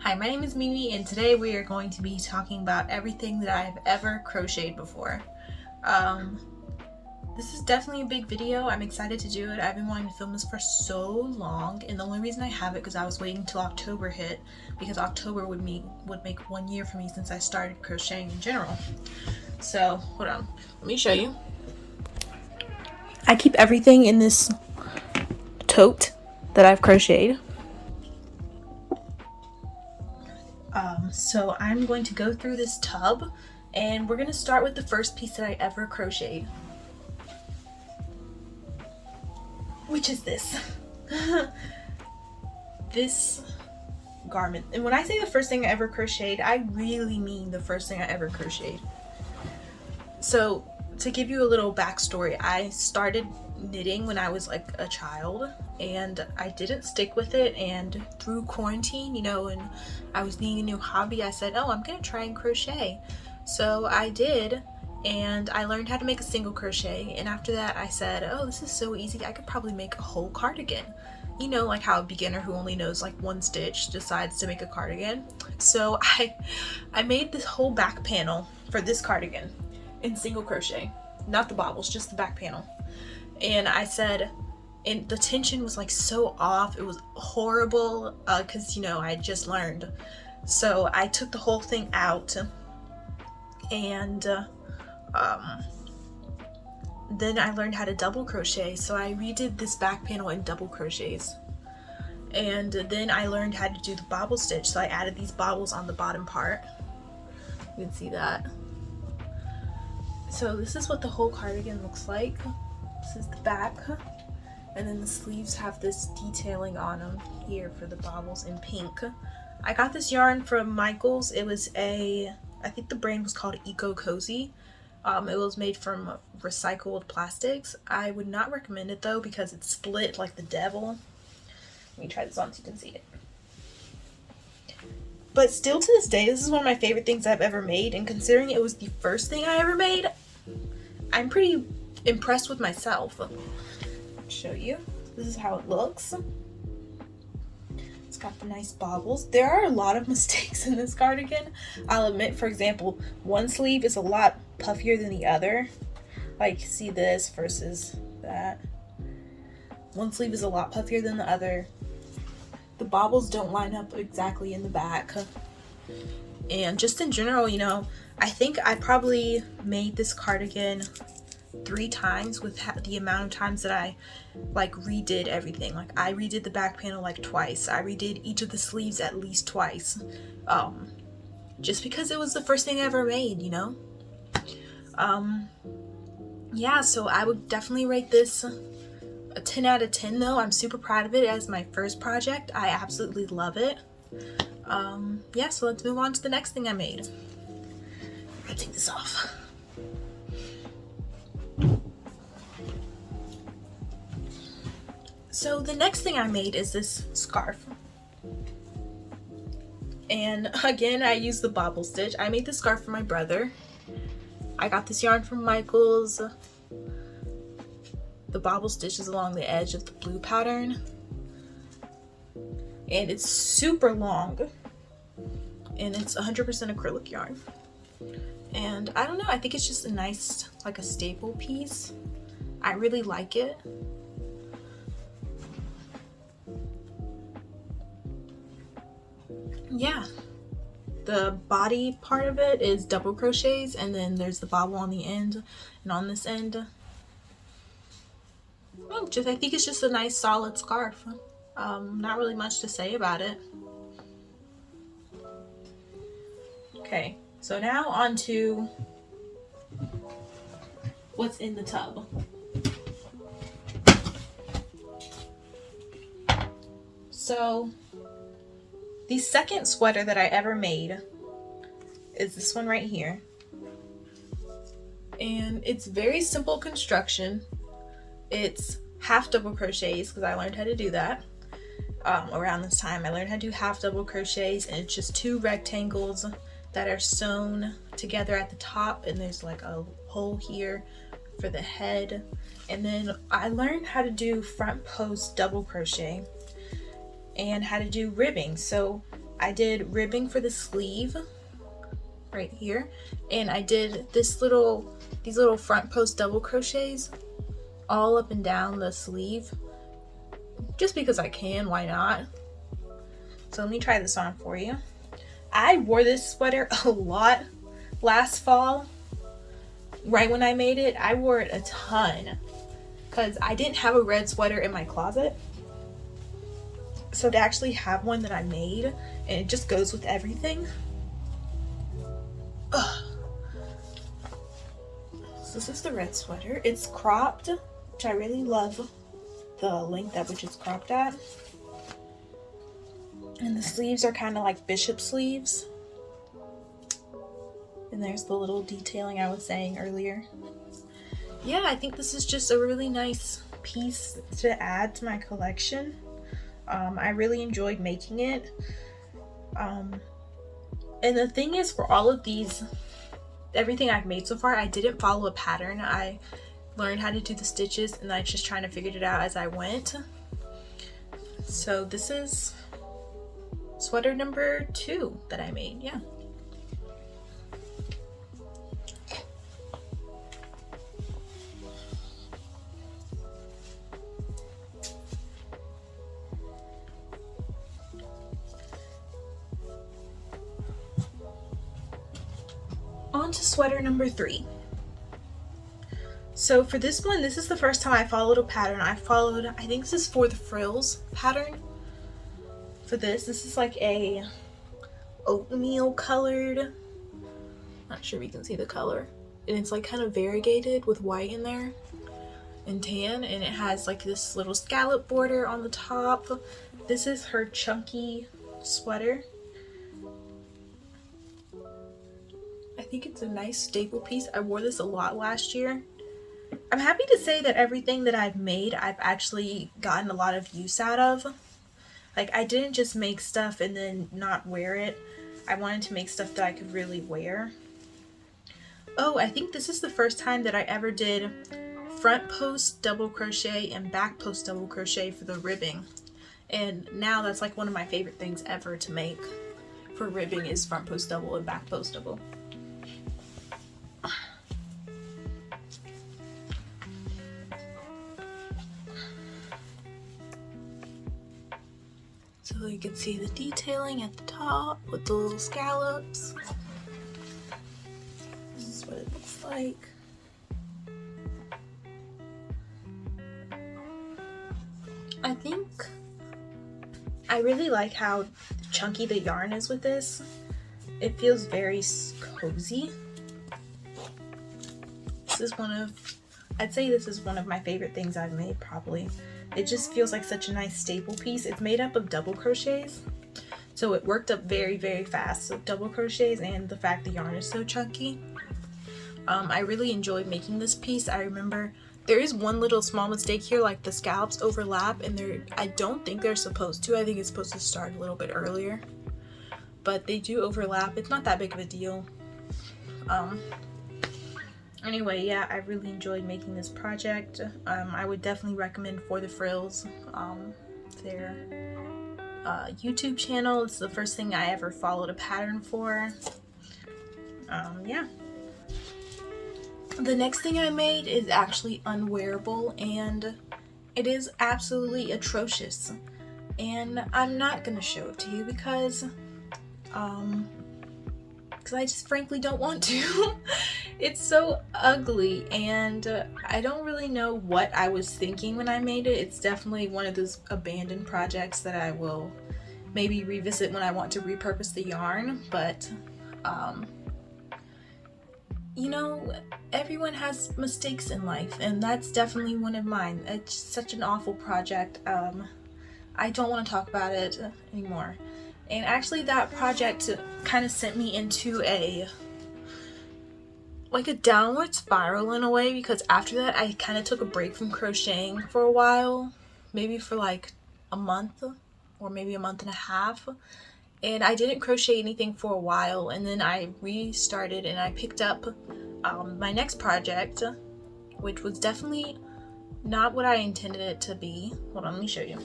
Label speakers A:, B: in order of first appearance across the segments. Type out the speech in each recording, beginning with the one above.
A: Hi, my name is Mimi, and today we are going to be talking about everything that I've ever crocheted before. This is definitely a big video. I'm excited to do it. I've been wanting to film this for so long, and the only reason I have it because I was waiting till October hit, because October would make 1 year for me since I started crocheting in general. So, hold on. Let me show you. I keep everything in this tote that I've crocheted. So I'm going to go through this tub, and we're going to start with the first piece that I ever crocheted, which is this. This garment. And when I say the first thing I ever crocheted, I really mean the first thing I ever crocheted. So to give you a little backstory, I started knitting when I was like a child, and I didn't stick with it, and through quarantine, and I was needing a new hobby, I said, oh, I'm gonna try and crochet. So I did, and I learned how to make a single crochet, and after that I said, oh, this is so easy, I could probably make a whole cardigan. Like how a beginner who only knows like one stitch decides to make a cardigan. So I made this whole back panel for this cardigan in single crochet, not the bobbles, just the back panel. And I said, and the tension was like so off, it was horrible, because I just learned. So I took the whole thing out, and then I learned how to double crochet, so I redid this back panel in double crochets. And then I learned how to do the bobble stitch, so I added these bobbles on the bottom part. You can see that. So this is what the whole cardigan looks like. This is the back, and then the sleeves have this detailing on them here for the bobbles in pink. I got this yarn from Michaels. It was I think the brand was called Eco Cozy. It was made from recycled plastics. I would not recommend it though because it's split like the devil. Let me try this on so you can see it. But still to this day, this is one of my favorite things I've ever made, and considering it was the first thing I ever made, I'm pretty impressed with myself. I'll show you. This is how it looks. It's got the nice bobbles. There are a lot of mistakes in this cardigan, I'll admit. For example, one sleeve is a lot puffier than the other. Like, see this versus that. One sleeve is a lot puffier than the other. The bobbles don't line up exactly in the back. And just in general, I think I probably made this cardigan 3 times with the amount of times that I redid everything. Like, I redid the back panel like twice. I redid each of the sleeves at least twice. Just because it was the first thing I ever made, Yeah, so I would definitely rate this a 10 out of 10 though. I'm super proud of it as my first project. I absolutely love it. Yeah, so let's move on to the next thing I made. I'll take this off. So the next thing I made is this scarf. And again, I used the bobble stitch. I made this scarf for my brother. I got this yarn from Michaels. The bobble stitch is along the edge of the blue pattern. And it's super long. And it's 100% acrylic yarn. And I don't know, I think it's just a nice, like a staple piece. I really like it. Yeah, the body part of it is double crochets, and then there's the bobble on the end and on this end. I think it's just a nice solid scarf. Not really much to say about it. Okay, so now on to what's in the tub. So the second sweater that I ever made is this one right here. And it's very simple construction. It's half double crochets because I learned how to do that. Around this time I learned how to do half double crochets, and it's just 2 rectangles that are sewn together at the top, and there's like a hole here for the head. And then I learned how to do front post double crochet and how to do ribbing. So I did ribbing for the sleeve right here, and I did these little front post double crochets all up and down the sleeve just because I can, why not? So let me try this on for you. I wore this sweater a lot last fall. Right when I made it, I wore it a ton because I didn't have a red sweater in my closet. So to actually have one that I made, and it just goes with everything. Ugh. So this is the red sweater. It's cropped, which I really love the length at which it's cropped at. And the sleeves are kind of like bishop sleeves. And there's the little detailing I was saying earlier. Yeah, I think this is just a really nice piece to add to my collection. I really enjoyed making it. And the thing is, for all of these, everything I've made so far, I didn't follow a pattern. I learned how to do the stitches and I just trying to figure it out as I went. So this is sweater number 2 that I made, yeah. On to sweater number 3. So for this one, this is the first time I followed a pattern. I think this is for the frills pattern. For this is like a oatmeal colored, not sure if you can see the color, and it's like kind of variegated with white in there and tan, and it has like this little scallop border on the top. This is her chunky sweater. I think it's a nice staple piece. I wore this a lot last year. I'm happy to say that everything that I've made, I've actually gotten a lot of use out of. Like, I didn't just make stuff and then not wear it. I wanted to make stuff that I could really wear. Oh, I think this is the first time that I ever did front post double crochet and back post double crochet for the ribbing. And now that's like one of my favorite things ever to make for ribbing is front post double and back post double. So you can see the detailing at the top with the little scallops. This is what it looks like. I think I really like how chunky the yarn is with this. It feels very cozy. I'd say this is one of my favorite things I've made probably. It just feels like such a nice staple piece. It's made up of double crochets, so it worked up very, very fast. So double crochets and the fact the yarn is so chunky. I really enjoyed making this piece. I remember there is one little small mistake here, like the scallops overlap, and I don't think they're supposed to. I think it's supposed to start a little bit earlier, but they do overlap. It's not that big of a deal. Anyway, yeah, I really enjoyed making this project. I would definitely recommend For the Frills, their YouTube channel. It's the first thing I ever followed a pattern for. Yeah. The next thing I made is actually unwearable, and it is absolutely atrocious. And I'm not gonna show it to you because I just frankly don't want to. It's so ugly, and I don't really know what I was thinking when I made it. It's definitely one of those abandoned projects that I will maybe revisit when I want to repurpose the yarn, but you know, everyone has mistakes in life, and that's definitely one of mine. It's such an awful project. I don't want to talk about it anymore. And actually that project kind of sent me into a downward spiral in a way, because after that I kind of took a break from crocheting for a while, maybe for like a month or maybe a month and a half, and I didn't crochet anything for a while, and then I restarted and I picked up my next project, which was definitely not what I intended it to be. Hold on, let me show you.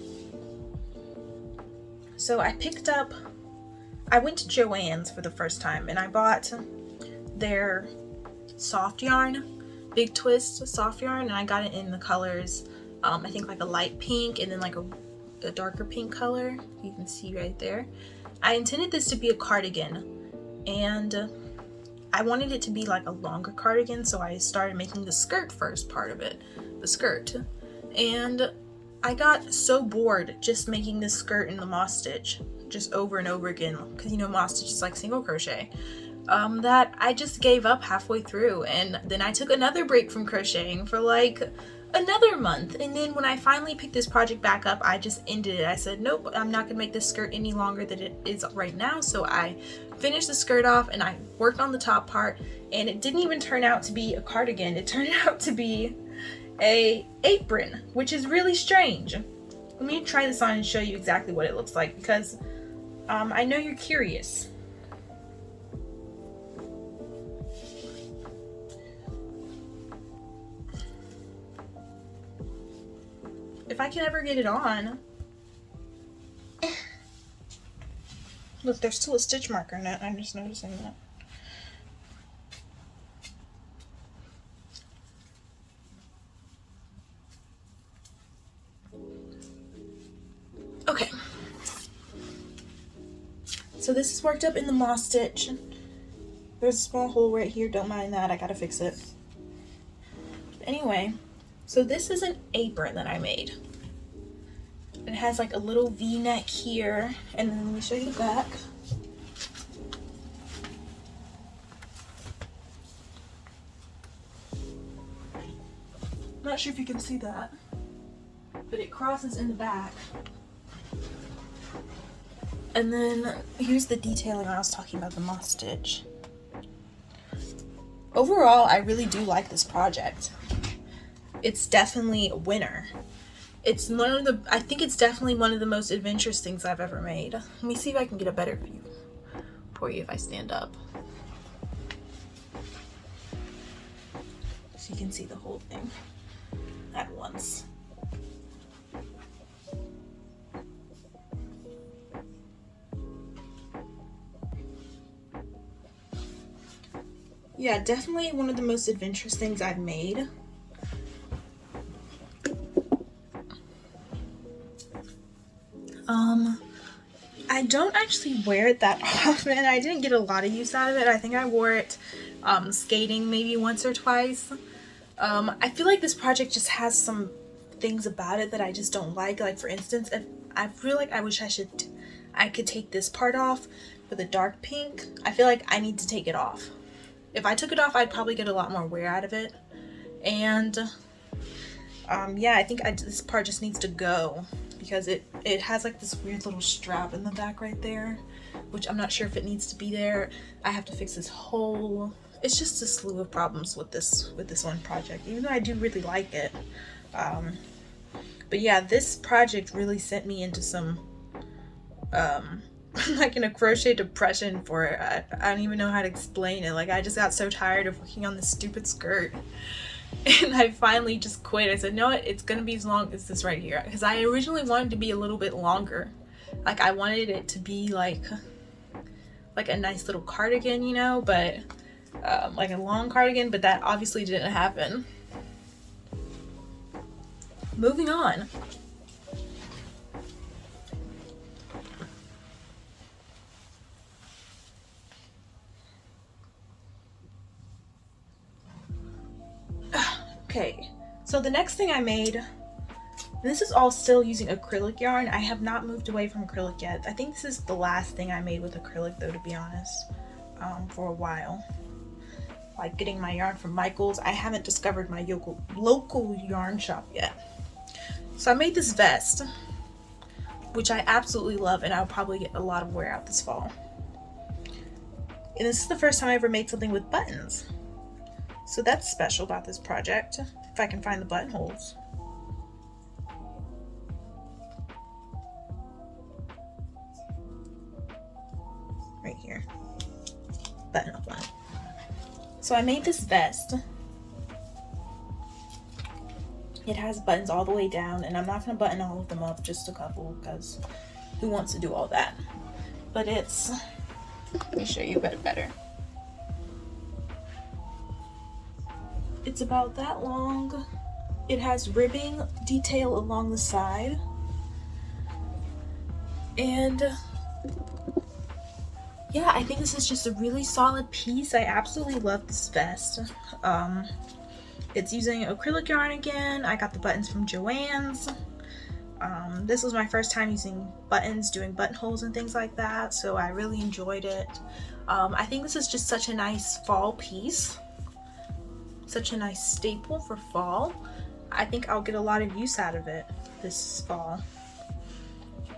A: So I picked up I went to Joann's for the first time and I bought their soft yarn, Big Twist soft yarn, and I got it in the colors, I think like a light pink and then like a darker pink color. You can see right there. I intended this to be a cardigan, and I wanted it to be like a longer cardigan, so I started making the skirt first part of it, the skirt. And I got so bored just making this skirt in the moss stitch just over and over again, because you know moss stitch is like single crochet, that I just gave up halfway through. And then I took another break from crocheting for like another month, and then when I finally picked this project back up, I just ended it. I said, nope, I'm not gonna make this skirt any longer than it is right now. So I finished the skirt off and I worked on the top part, and it didn't even turn out to be a cardigan. It turned out to be a apron, which is really strange. Let me try this on and show you exactly what it looks like, because I know you're curious. If I can ever get it on. Look, there's still a stitch marker in it. I'm just noticing that. Okay. So this is worked up in the moss stitch. There's a small hole right here. Don't mind that. I gotta fix it. But anyway, so this is an apron that I made. It has like a little V-neck here, and then let me show you the back. I'm not sure if you can see that, but it crosses in the back. And then here's the detailing I was talking about, the moss stitch. Overall, I really do like this project. It's definitely a winner. It's I think it's definitely one of the most adventurous things I've ever made. Let me see if I can get a better view for you if I stand up. So you can see the whole thing at once. Yeah, definitely one of the most adventurous things I've made. I don't actually wear it that often. I didn't get a lot of use out of it. I think I wore it skating maybe once or twice. I feel like this project just has some things about it that I just don't like. Like for instance, if I feel like I wish I could take this part off for the dark pink. I feel like I need to take it off. If I took it off, I'd probably get a lot more wear out of it. And yeah, I think this part just needs to go, because it has like this weird little strap in the back right there, which I'm not sure if it needs to be there. I have to fix this hole. It's just a slew of problems with this one project, even though I do really like it. But yeah, this project really sent me into some like in a crochet depression for it. I don't even know how to explain it. Like I just got so tired of working on this stupid skirt. And I finally just quit. I said, no, it's gonna be as long as this right here, because I originally wanted it to be a little bit longer. Like I wanted it to be like a nice little cardigan, you know, but like a long cardigan, but that obviously didn't happen. Moving on. Okay, so the next thing I made, and this is all still using acrylic yarn. I have not moved away from acrylic yet. I think this is the last thing I made with acrylic though, to be honest, for a while. Like getting my yarn from Michael's. I haven't discovered my local yarn shop yet. So I made this vest, which I absolutely love, and I'll probably get a lot of wear out this fall. And this is the first time I ever made something with buttons. So that's special about this project, if I can find the buttonholes. Right here. Button up one. So I made this vest. It has buttons all the way down, and I'm not going to button all of them up, just a couple, because who wants to do all that? But it's Let me show you a bit better. It's about that long. It has ribbing detail along the side. And yeah, I think this is just a really solid piece. I absolutely love this vest. It's using acrylic yarn again. I got the buttons from Joann's. This was my first time using buttons, doing buttonholes and things like that, so I really enjoyed it. I think this is just such a nice fall piece. Such a nice staple for fall. I think I'll get a lot of use out of it this fall.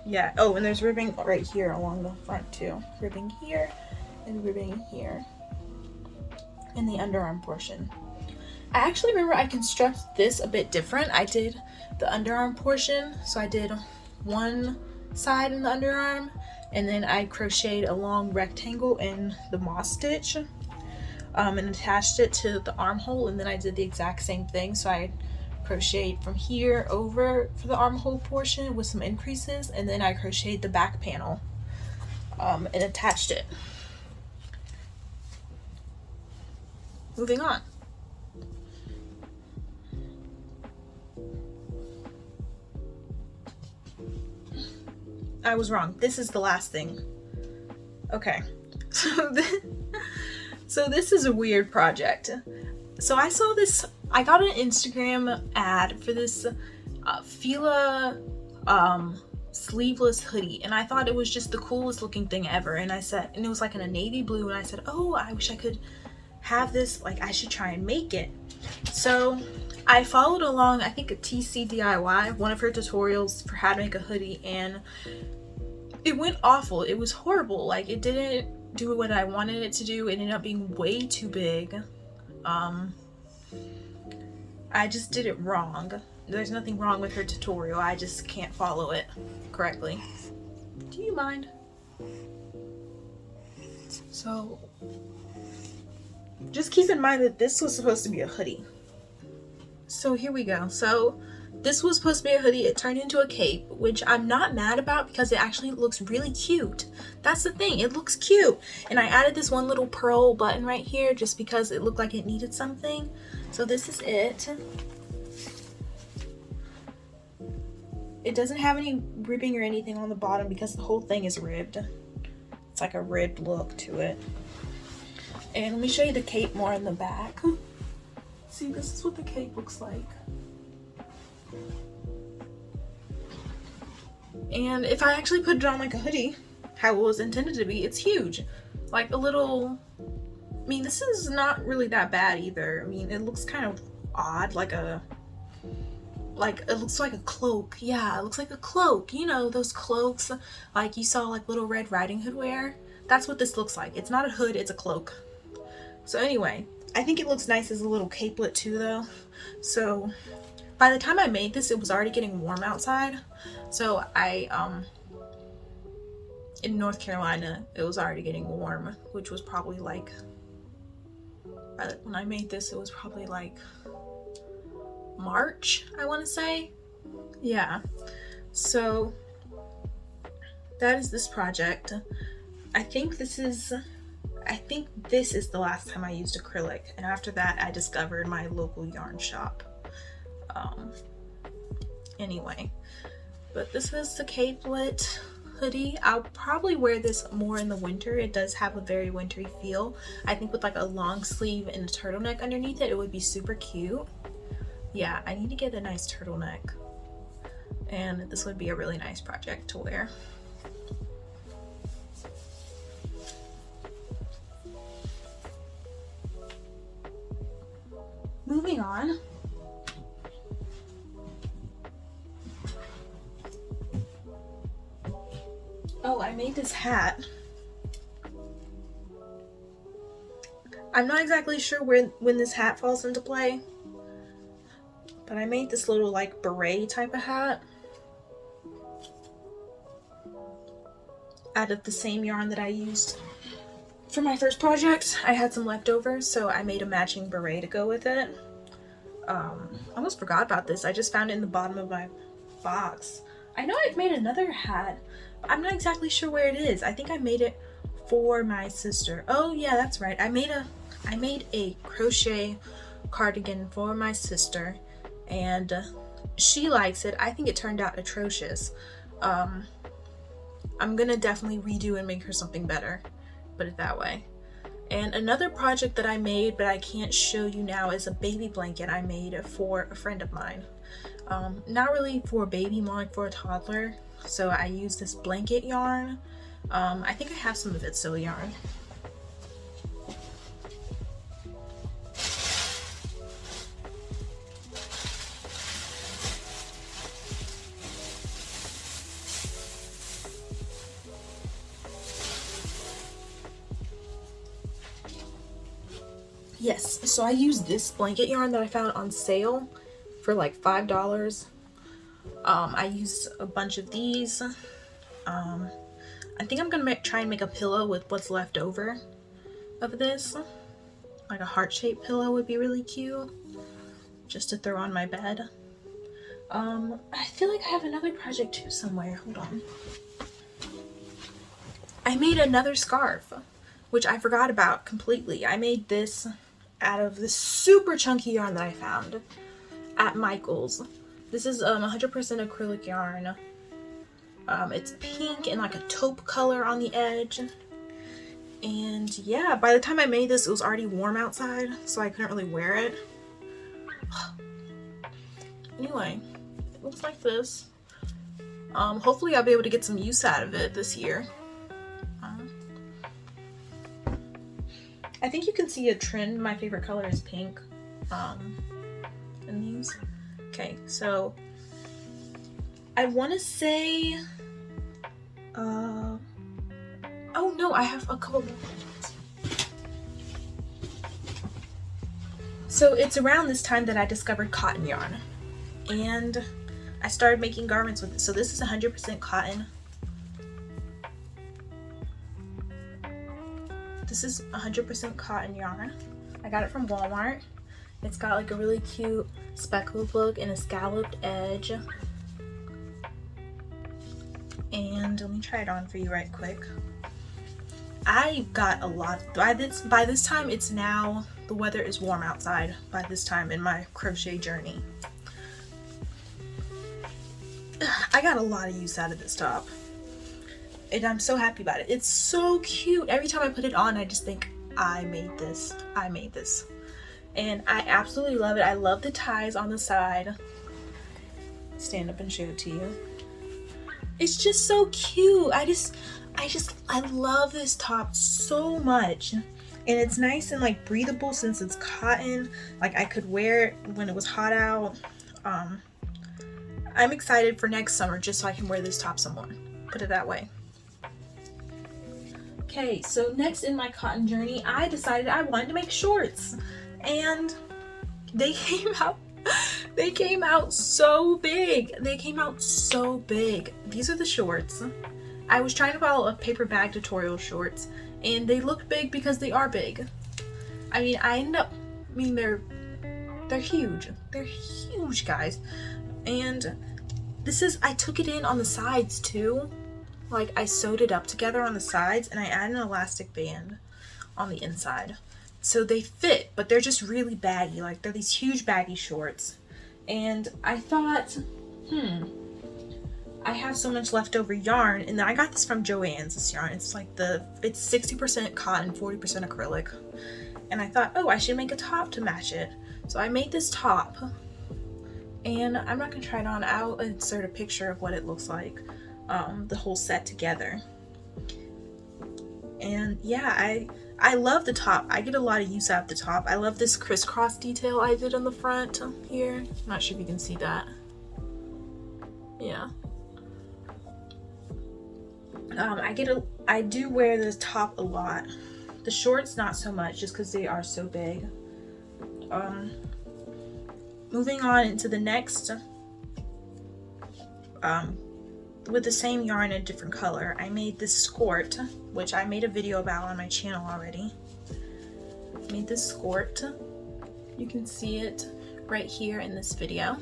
A: Yeah, oh, and there's ribbing right here along the front too. Ribbing here and ribbing here in the underarm portion. I actually remember I constructed this a bit different. I did the underarm portion, so I did one side in the underarm, and then I crocheted a long rectangle in the moss stitch and attached it to the armhole, and then I did the exact same thing. So I crocheted from here over for the armhole portion with some increases, and then I crocheted the back panel and attached it. Moving on. I was wrong. This is the last thing. Okay. So this is a weird project. So I saw this, I got an Instagram ad for this Fila sleeveless hoodie, and I thought it was just the coolest looking thing ever. And I said, and it was like in a navy blue, and I said, oh, I wish I could have this, like I should try and make it. So I followed along, I think a TC DIY, one of her tutorials for how to make a hoodie, and it went awful. It was horrible. Like, it didn't do what I wanted it to do. It ended up being way too big. I just did it wrong. There's nothing wrong with her tutorial. I just can't follow it correctly. Do you mind? So just keep in mind that this was supposed to be a hoodie. So here we go. So this was supposed to be a hoodie. It turned into a cape, which I'm not mad about because it actually looks really cute. That's the thing, it looks cute. And I added this one little pearl button right here just because it looked like it needed something. So this is it. It doesn't have any ribbing or anything on the bottom because the whole thing is ribbed. It's like a ribbed look to it. And let me show you the cape more in the back. See, this is what the cape looks like. And if I actually put it on like a hoodie, how it was intended to be, it's huge. Like a little, I mean, this is not really that bad either. I mean, it looks kind of odd, like it looks like a cloak. Yeah, it looks like a cloak. You know, those cloaks like you saw like Little Red Riding Hood wear? That's what this looks like. It's not a hood, it's a cloak. So anyway, I think it looks nice as a little capelet too though. So by the time I made this, it was already getting warm outside. So in North Carolina, it was already getting warm, which was probably like, when I made this, it was probably like March, I want to say. Yeah. So that is this project. I think this is the last time I used acrylic. And after that, I discovered my local yarn shop. Anyway, but this is the Capelet hoodie. I'll probably wear this more in the winter. It does have a very wintry feel. I think with like a long sleeve and a turtleneck underneath it, it would be super cute. Yeah, I need to get a nice turtleneck, and this would be a really nice project to wear. Moving on. Oh, I made this hat. I'm not exactly sure when this hat falls into play, but I made this little like beret type of hat out of the same yarn that I used for my first project. I had some leftovers, so I made a matching beret to go with it. I almost forgot about this. I just found it in the bottom of my box. I know I've made another hat, but I'm not exactly sure where it is. I think I made it for my sister. Oh yeah, that's right. I made a crochet cardigan for my sister, and she likes it. I think it turned out atrocious. I'm gonna definitely redo and make her something better, put it that way. And another project that I made but I can't show you now is a baby blanket I made for a friend of mine. Not really for a baby, more like for a toddler. So I used this blanket yarn. I think I have some of it still yarn. Yes, so I used this blanket yarn that I found on sale for like $5. I used a bunch of these. I think I'm gonna try and make a pillow with what's left over of this. Like a heart-shaped pillow would be really cute, just to throw on my bed. I feel like I have another project too somewhere. Hold on. I made another scarf, which I forgot about completely. I made this out of this super chunky yarn that I found at Michael's. This is 100% acrylic yarn. It's pink and like a taupe color on the edge. And yeah, by the time I made this, it was already warm outside, so I couldn't really wear it. Anyway, it looks like this. Hopefully I'll be able to get some use out of it this year. I think you can see a trend. My favorite color is pink in these. Okay, so I want to say oh no, I have a couple more projects. So it's around this time that I discovered cotton yarn, and I started making garments with it. So this is 100% cotton. This is 100% cotton yarn. I got it from Walmart. It's got like a really cute speckled look and a scalloped edge. And let me try it on for you right quick. I got a lot. By this time, it's now, the weather is warm outside by this time in my crochet journey. I got a lot of use out of this top. And I'm so happy about it. It's so cute. Every time I put it on, I just think, I made this. I made this. And I absolutely love it. I love the ties on the side. Stand up and show it to you. It's just so cute. I love this top so much. And it's nice and like breathable since it's cotton. Like I could wear it when it was hot out. I'm excited for next summer just so I can wear this top some more. Put it that way. Okay, so next in my cotton journey, I decided I wanted to make shorts, and they came out so big. They came out so big. These are the shorts. I was trying to follow a paper bag tutorial shorts, and they look big because they are big. I mean, they're huge. They're huge, guys. And I took it in on the sides too. Like I sewed it up together on the sides, and I added an elastic band on the inside. So they fit, but they're just really baggy. Like they're these huge baggy shorts. And I thought, I have so much leftover yarn, and I got this from Joann's, this yarn. It's 60% cotton, 40% acrylic. And I thought, oh, I should make a top to match it. So I made this top, and I'm not gonna try it on. I'll insert a picture of what it looks like, the whole set together. And yeah, I love the top. I get a lot of use out of the top. I love this crisscross detail I did on the front here. I'm not sure if you can see that. Yeah. I do wear the top a lot. The shorts not so much, just because they are so big. Moving on into the next, with the same yarn in a different color, I made this skirt, which I made a video about on my channel already. I made this skirt. You can see it right here in this video.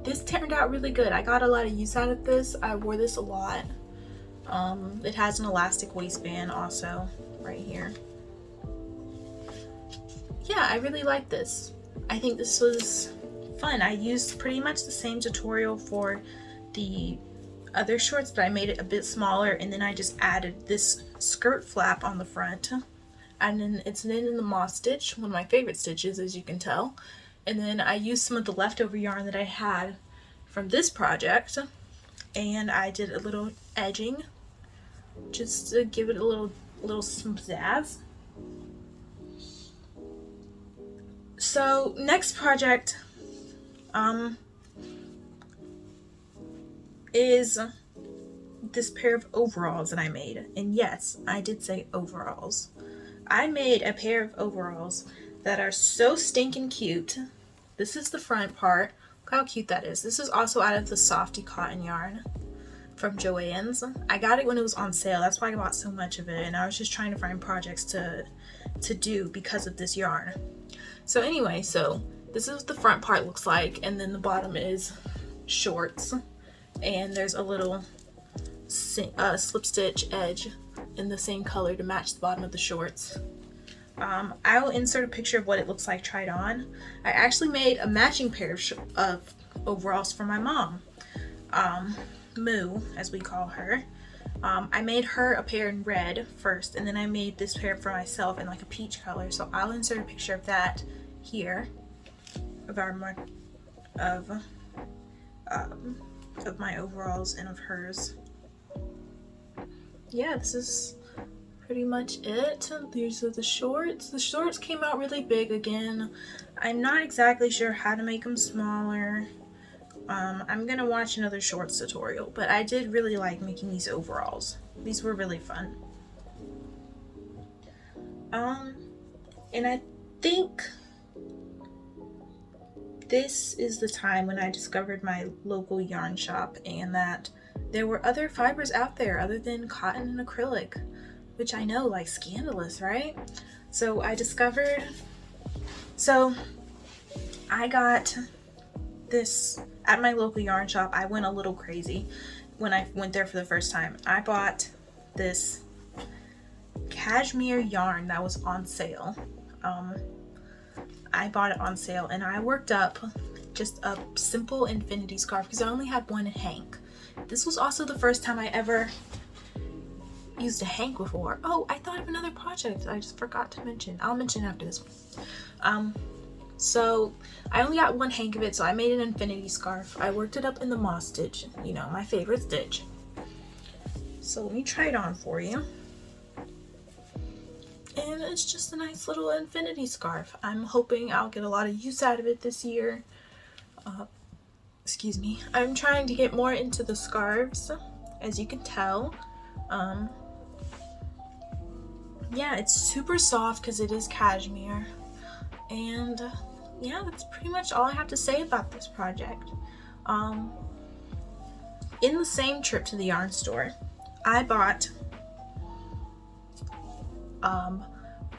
A: This turned out really good. I got a lot of use out of this. I wore this a lot. It has an elastic waistband also right here. Yeah, I really like this. I think this was fun. I used pretty much the same tutorial for the other shorts, but I made it a bit smaller, and then I just added this skirt flap on the front, and then it's knit in the moss stitch, one of my favorite stitches, as you can tell. And then I used some of the leftover yarn that I had from this project, and I did a little edging just to give it a little pizzazz. So next project is this pair of overalls that I made. And yes, I did say overalls. I made a pair of overalls that are so stinking cute. This is the front part. Look how cute that is. This is also out of the Softy cotton yarn from Joann's. I got it when it was on sale. That's why I bought so much of it, and I was just trying to find projects to do because of this yarn. So anyway, so this is what the front part looks like, and then the bottom is shorts, and there's a little slip stitch edge in the same color to match the bottom of the shorts. I will insert a picture of what it looks like tried on. I actually made a matching pair of overalls for my mom, Moo, as we call her. I made her a pair in red first, and then I made this pair for myself in like a peach color. So I'll insert a picture of that here, of my overalls and of hers. Yeah, this is pretty much it. These are the shorts. The shorts came out really big again. I'm not exactly sure how to make them smaller. I'm gonna watch another shorts tutorial, but I did really like making these overalls. These were really fun. And I think this is the time when I discovered my local yarn shop and that there were other fibers out there other than cotton and acrylic, which I know, like, scandalous, right? So I got this at my local yarn shop. I went a little crazy when I went there for the first time. I bought this cashmere yarn that was on sale. I bought it on sale, and I worked up just a simple infinity scarf because I only had one hank. This was also the first time I ever used a hank before. Oh, I thought of another project I just forgot to mention. I'll mention after this one. So I only got one hank of it, so I made an infinity scarf. I worked it up in the moss stitch, you know, my favorite stitch. So let me try it on for you. And it's just a nice little infinity scarf. I'm hoping I'll get a lot of use out of it this year. Excuse me. I'm trying to get more into the scarves, as you can tell. Yeah, it's super soft because it is cashmere. And yeah, that's pretty much all I have to say about this project. In the same trip to the yarn store, I bought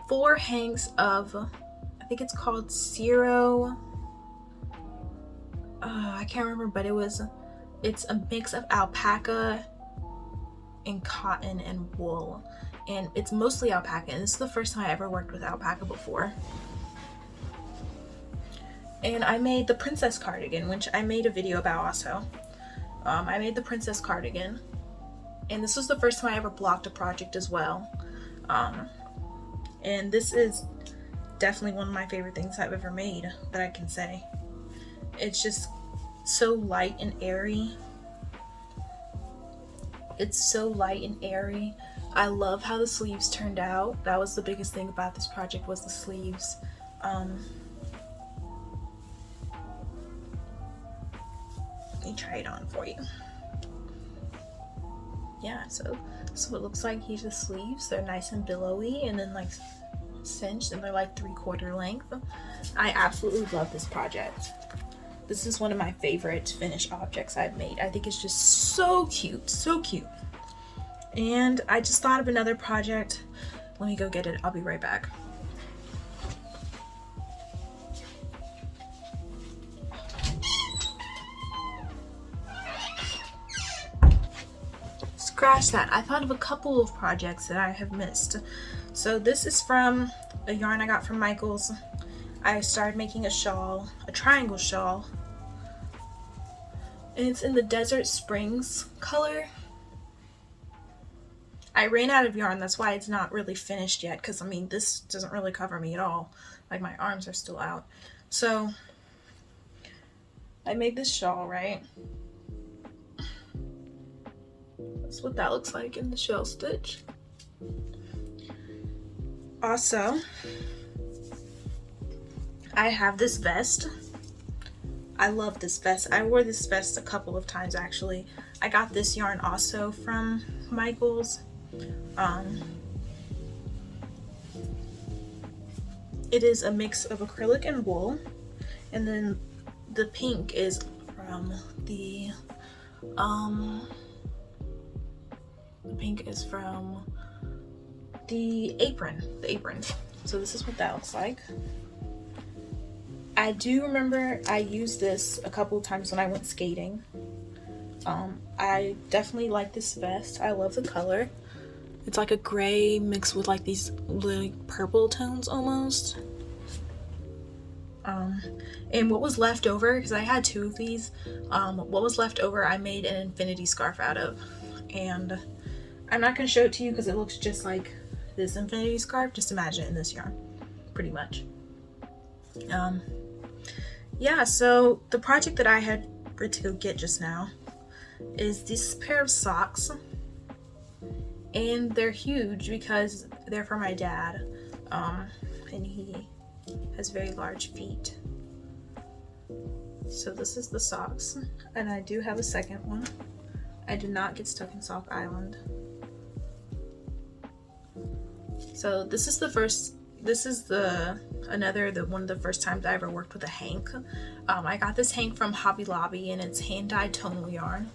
A: 4 hanks of, I think it's called Zero, I can't remember, but it's a mix of alpaca and cotton and wool, and it's mostly alpaca, and this is the first time I ever worked with alpaca before. And I made the princess cardigan, which I made a video about also. I made the princess cardigan, and this was the first time I ever blocked a project as well. And this is definitely one of my favorite things I've ever made that I can say. It's just so light and airy. It's so light and airy. I love how the sleeves turned out. That was the biggest thing about this project, was the sleeves. Let me try it on for you. Yeah, so it looks like. Here's the sleeves. They're nice and billowy and then like cinched, and they're like 3/4 length. I absolutely love this project. This is one of my favorite finished objects I've made. I think it's just so cute, so cute. And I just thought of another project. Let me go get it. I'll be right back. scratch that. I thought of a couple of projects that I have missed. So this is from a yarn I got from Michael's. I started making a shawl, a triangle shawl, and it's in the Desert Springs color. I ran out of yarn, that's why it's not really finished yet, because I mean this doesn't really cover me at all. Like my arms are still out. So I made this shawl, right? That's what that looks like in the shell stitch. Also, I have this vest. I love this vest. I wore this vest a couple of times actually. I got this yarn also from Michael's. It is a mix of acrylic and wool, and then the pink is from the apron. So this is what that looks like. I do remember I used this a couple of times when I went skating. I definitely like this vest. I love the color. It's like a gray mixed with like these like purple tones almost. And what was left over, because I had two of these, what was left over I made an infinity scarf out of. And I'm not going to show it to you because it looks just like this infinity scarf. Just imagine it in this yarn, pretty much. Yeah, so the project that I had to go get just now is this pair of socks. And they're huge because they're for my dad. And he has very large feet. So this is the socks. And I do have a second one. I did not get stuck in Sock Island. So this is the first, one of the first times I ever worked with a hank. I got this hank from Hobby Lobby and it's hand-dyed tonal yarn.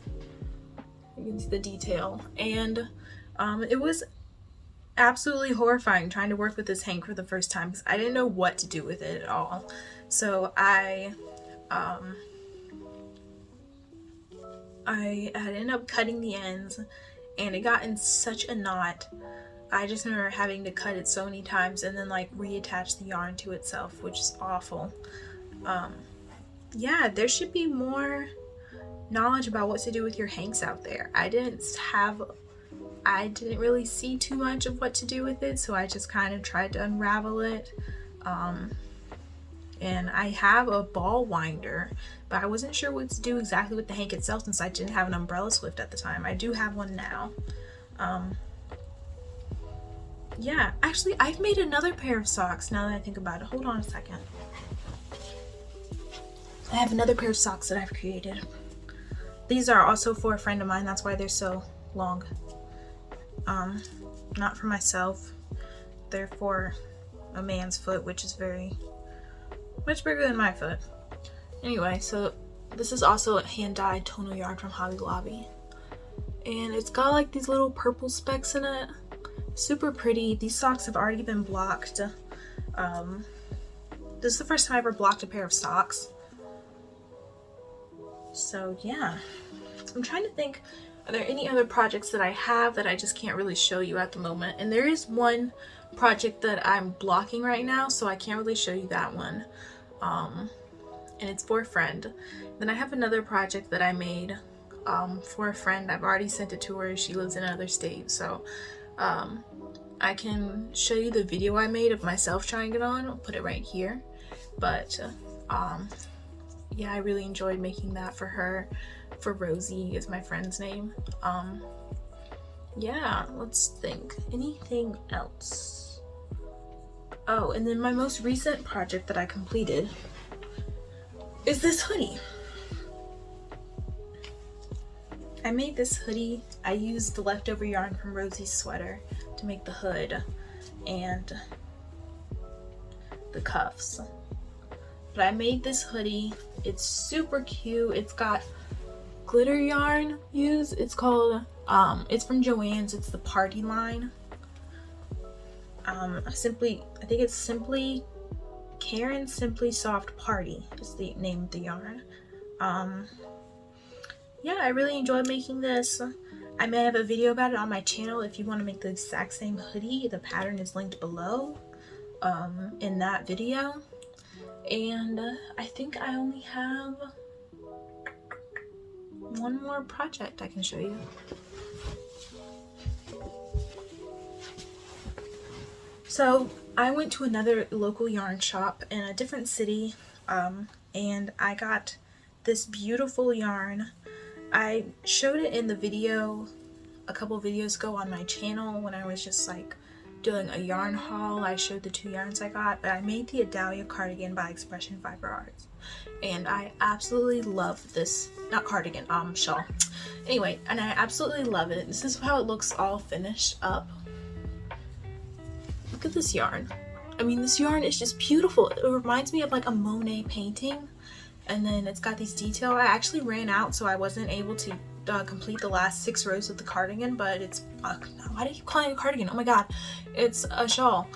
A: You can see the detail. And it was absolutely horrifying trying to work with this hank for the first time because I didn't know what to do with it at all. So I had ended up cutting the ends and it got in such a knot. I just remember having to cut it so many times and then like reattach the yarn to itself, which is awful. Yeah, there should be more knowledge about what to do with your hanks out there. I didn't really see too much of what to do with it, so I just kind of tried to unravel it. And I have a ball winder, but I wasn't sure what to do exactly with the hank itself since I didn't have an umbrella swift at the time. I do have one now. Yeah, actually I've made another pair of socks now that I think about it. Hold on a second. I have another pair of socks that I've created. These are also for a friend of mine, that's why they're so long. Not for myself. They're for a man's foot, which is much bigger than my foot. Anyway, so this is also a hand-dyed tonal yarn from Hobby Lobby. And it's got like these little purple specks in it. Super pretty. These socks have already been blocked. This is the first time I ever blocked a pair of socks. So yeah. I'm trying to think, are there any other projects that I have that I just can't really show you at the moment? And there is one project that I'm blocking right now, so I can't really show you that one. And it's for a friend. Then I have another project that I made for a friend. I've already sent it to her. She lives in another state, so I can show you the video I made of myself trying it on. I'll put it right here. But yeah, I really enjoyed making that for her. For Rosie is my friend's name. Yeah, let's think. Anything else? Oh, and then my most recent project that I completed is this hoodie. I made this hoodie. I used the leftover yarn from Rosie's sweater to make the hood and the cuffs. But I made this hoodie. It's super cute. It's got glitter yarn used. It's called it's from Joann's. It's the party line. I think it's simply Karen Simply Soft Party is the name of the yarn. Yeah, I really enjoyed making this. I may have a video about it on my channel. If you want to make the exact same hoodie, the pattern is linked below in that video. And I think I only have one more project I can show you. So I went to another local yarn shop in a different city, and I got this beautiful yarn. I showed it in the video a couple videos ago on my channel when I was just like doing a yarn haul. I showed the 2 yarns I got, but I made the Adalia cardigan by Expression Fiber Arts, and I absolutely love this, not cardigan, shawl. Anyway, and I absolutely love it. This is how it looks all finished up. Look at this yarn. I mean, this yarn is just beautiful. It reminds me of like a Monet painting. And then it's got these details. I actually ran out, so I wasn't able to complete the last 6 rows of the cardigan, but it's, why do you keep calling it a cardigan? Oh my god, it's a shawl.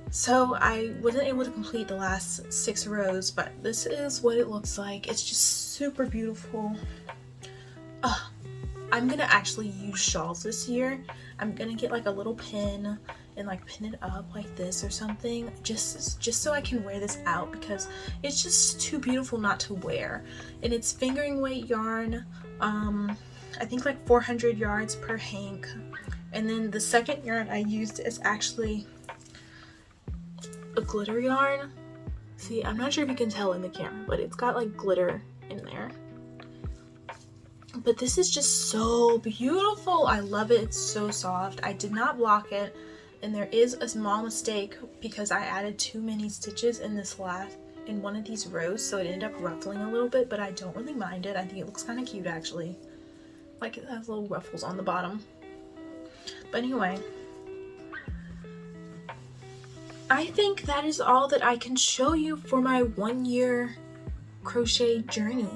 A: So I wasn't able to complete the last 6 rows, but this is what it looks like. It's just super beautiful. I'm gonna actually use shawls this year. I'm gonna get like a little pin and like pin it up like this or something, just so I can wear this out, because it's just too beautiful not to wear. And it's fingering weight yarn, I think like 400 yards per hank. And then the second yarn I used is actually a glitter yarn. See, I'm not sure if you can tell in the camera, but it's got like glitter in there. But this is just so beautiful. I love it. It's so soft. I did not block it, and there is a small mistake because I added too many stitches in one of these rows, so it ended up ruffling a little bit, but I don't really mind it. I think it looks kind of cute actually. Like, it has little ruffles on the bottom. But anyway, I think that is all that I can show you for my 1-year crochet journey.